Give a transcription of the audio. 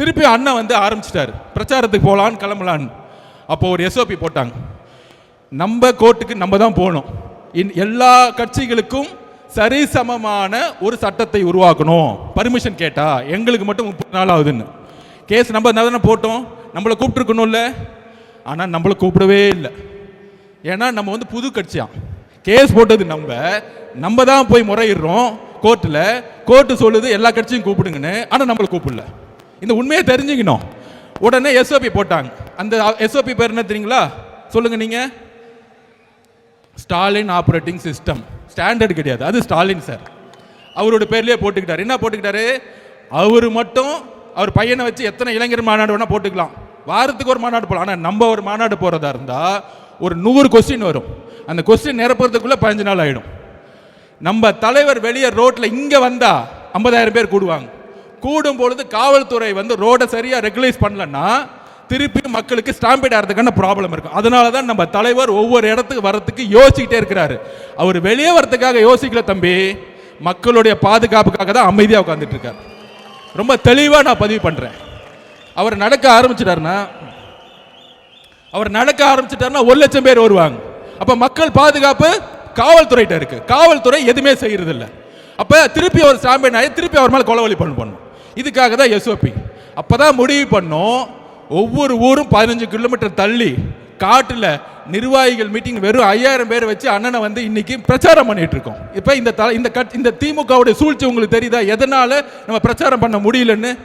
திருப்பி அண்ணன் வந்து ஆரம்பிச்சிட்டாரு பிரச்சாரத்துக்கு போகலான்னு கிளம்பலான்னு. அப்போ ஒரு எஸ்ஓபி போட்டாங்க, நம்ம கோர்ட்டுக்கு நம்ம தான் போகணும், எல்லா கட்சிகளுக்கும் சரிசமமான ஒரு சட்டத்தை உருவாக்கணும், பர்மிஷன் கேட்டா எங்களுக்கு மட்டும் 30 நாள் ஆகுதுன்னு. கேஸ் நம்ம தானே போட்டோம், நம்மளை கூப்பிட்டுருக்கணும்ல. ஆனால் நம்மளை கூப்பிடவே இல்லை. ஏன்னா நம்ம வந்து புது கட்சியாம், கேஸ் போட்டது நம்ம தான் போய் முறையிடுறோம் கோர்ட்டில். கோர்ட்டு சொல்லுது எல்லா கட்சியும் கூப்பிடுங்கன்னு, ஆனால் நம்மளை கூப்பிடல. இந்த உண்மையை தெரிஞ்சுக்கணும். உடனே எஸ்ஓபி போட்டாங்க. அந்த எஸ்ஓபி பேர் என்ன தெரியுங்களா? சொல்லுங்க நீங்க. Stalin operating system. ஸ்டாண்டர்ட் கிடையாது, அது ஸ்டாலின் சார் அவரோட பேர்லயே போட்டுக்கிட்டாரு. என்ன போட்டுக்கிட்டாரு? அவரு மட்டும் அவர் பையனை வச்சு எத்தனை இளைஞர் மாநாடு வேணா போட்டுக்கலாம், வாரத்துக்கு ஒரு மாநாடு போகலாம். ஆனால் நம்ம ஒரு மாநாடு போறதா இருந்தா ஒரு 100 கொஸ்டின் வரும். அந்த கொஸ்டின் நிரப்புறதுக்குள்ள 15 நாள் ஆயிடும். நம்ம தலைவர் வெளியே ரோட்ல இங்க வந்தா 50,000 பேர் கூடுவாங்க. கூடும் பொழுது காவல்துறை வந்து ரோட சரியா ரெகுலைஸ் பண்ணலன்னா திருப்பி மக்களுக்கு ஸ்டாம்பீட் ஆகிறதுக்கான ப்ராப்ளம் இருக்கும். அதனால தான் நம்ம தலைவர் ஒவ்வொரு இடத்துக்கு வரத்துக்கு யோசிச்சுக்கிட்டே இருக்கிறாரு. அவர் வெளியே வரத்துக்காக யோசிக்கல தம்பி, மக்களுடைய பாதுகாப்புக்காக தான் அமைதியாக உட்காந்துட்டு இருக்காரு. ரொம்ப தெளிவாக நான் பதிவு பண்றேன். அவர் நடக்க ஆரம்பிச்சிட்டாருன்னா 1 லட்சம் பேர் வருவாங்க. அப்ப மக்கள் பாதுகாப்பு காவல்துறையிட்ட இருக்கு. காவல்துறை எதுவுமே செய்யறது இல்லை. அப்ப திருப்பி ஒரு ஸ்டாம்பீட் ஆகி திருப்பி அவர் மேல கொலவழி பண்ணும். இதுக்காக தான் எஸ்ஓபி. அப்பதான் முடிவு பண்ணோம், ஒவ்வொரு ஊரும் 15 கிலோமீட்டர் தள்ளி காட்டுல நிர்வாகிகள் மீட்டிங் வெறும் 5000 பேர் வச்சு அண்ணனை வந்து இன்னைக்கு பிரச்சாரம் பண்ணிட்டு இருக்கோம். இப்ப இந்த திமுகவுடைய சூழ்ச்சி உங்களுக்கு தெரியுதா? எதனால நம்ம பிரச்சாரம் பண்ண முடியலன்னு?